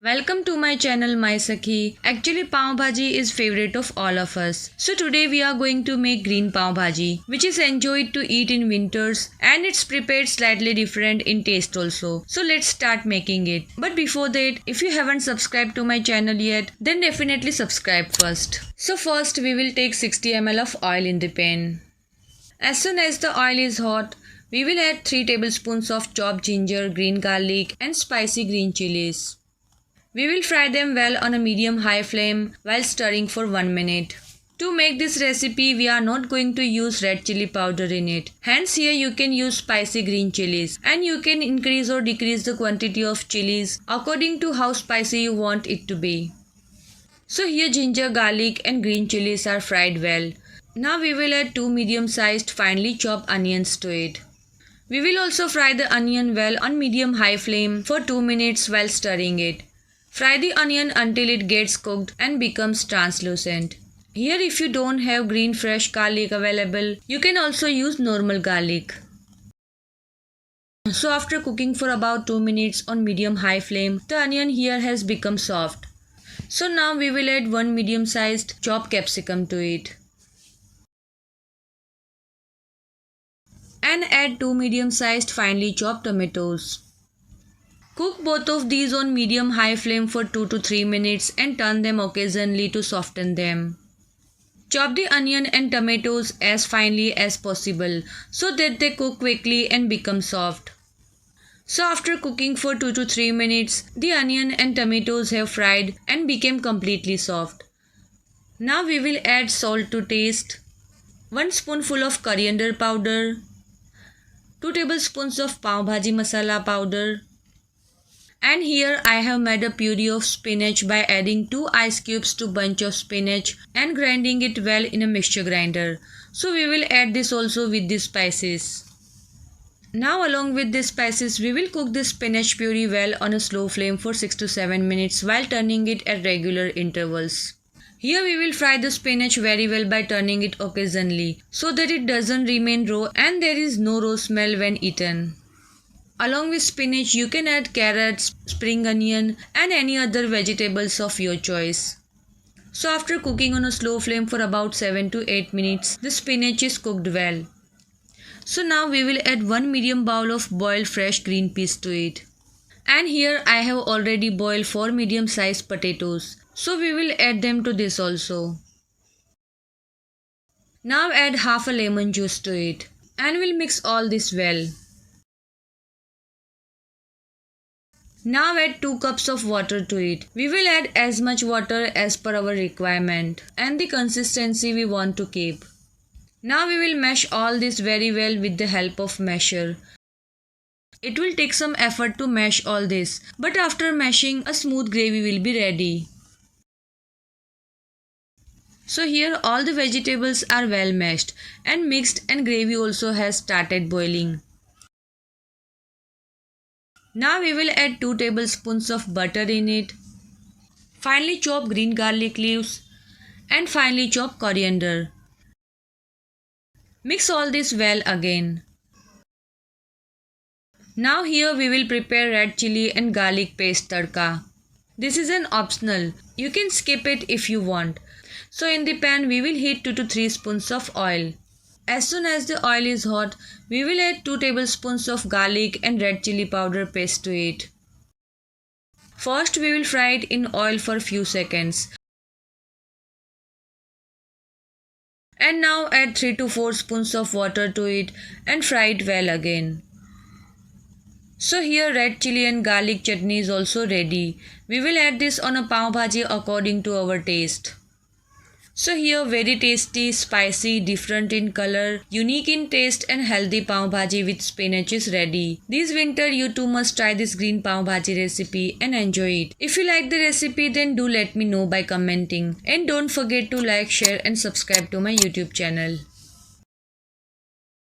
Welcome to my channel MySakhi. Actually, Pav Bhaji is favorite of all of us. So today we are going to make green Pav Bhaji, which is enjoyed to eat in winters and it's prepared slightly different in taste also. So let's start making it. But before that, if you haven't subscribed to my channel yet, then definitely subscribe first. So first we will take 60 ml of oil in the pan. As soon as the oil is hot, we will add 3 tablespoons of chopped ginger, green garlic and spicy green chilies. We will fry them well on a medium-high flame while stirring for 1 minute. To make this recipe, we are not going to use red chili powder in it. Hence here you can use spicy green chilies and you can increase or decrease the quantity of chilies according to how spicy you want it to be. So here ginger, garlic and green chilies are fried well. Now we will add 2 medium-sized finely chopped onions to it. We will also fry the onion well on medium-high flame for 2 minutes while stirring it. Fry the onion until it gets cooked and becomes translucent. Here if you don't have green fresh garlic available, you can also use normal garlic. So after cooking for about 2 minutes on medium-high flame, the onion here has become soft. So now we will add 1 medium-sized chopped capsicum to it. And add 2 medium-sized finely chopped tomatoes. Cook both of these on medium-high flame for 2 to 3 minutes and turn them occasionally to soften them. Chop the onion and tomatoes as finely as possible so that they cook quickly and become soft. So after cooking for 2 to 3 minutes, the onion and tomatoes have fried and became completely soft. Now we will add salt to taste, 1 spoonful of coriander powder, 2 tablespoons of Pav Bhaji masala powder, and here I have made a puree of spinach by adding 2 ice cubes to bunch of spinach and grinding it well in a mixture grinder. So we will add this also with the spices. Now along with the spices we will cook the spinach puree well on a slow flame for 6 to 7 minutes while turning it at regular intervals. Here we will fry the spinach very well by turning it occasionally so that it doesn't remain raw and there is no raw smell when eaten. Along with spinach, you can add carrots, spring onion and any other vegetables of your choice. So after cooking on a slow flame for about 7 to 8 minutes, the spinach is cooked well. So now we will add 1 medium bowl of boiled fresh green peas to it. And here I have already boiled 4 medium sized potatoes. So we will add them to this also. Now add half a lemon juice to it. And we'll mix all this well. Now add 2 cups of water to it. We will add as much water as per our requirement and the consistency we want to keep. Now we will mash all this very well with the help of masher. It will take some effort to mash all this, but after mashing a smooth gravy will be ready. So here all the vegetables are well mashed and mixed and gravy also has started boiling. Now we will add 2 tablespoons of butter in it, finely chopped green garlic leaves and finely chopped coriander. Mix all this well again. Now here we will prepare red chili and garlic paste tadka. This is an optional. You can skip it if you want. So in the pan we will heat 2 to 3 spoons of oil. As soon as the oil is hot, we will add 2 tablespoons of garlic and red chili powder paste to it. First we will fry it in oil for few seconds. And now add 3 to 4 spoons of water to it and fry it well again. So here red chili and garlic chutney is also ready. We will add this on a Pav Bhaji according to our taste. So here very tasty, spicy, different in color, unique in taste and healthy Pav Bhaji with spinach is ready. This winter you too must try this green Pav Bhaji recipe and enjoy it. If you like the recipe then do let me know by commenting. And don't forget to like, share and subscribe to my YouTube channel.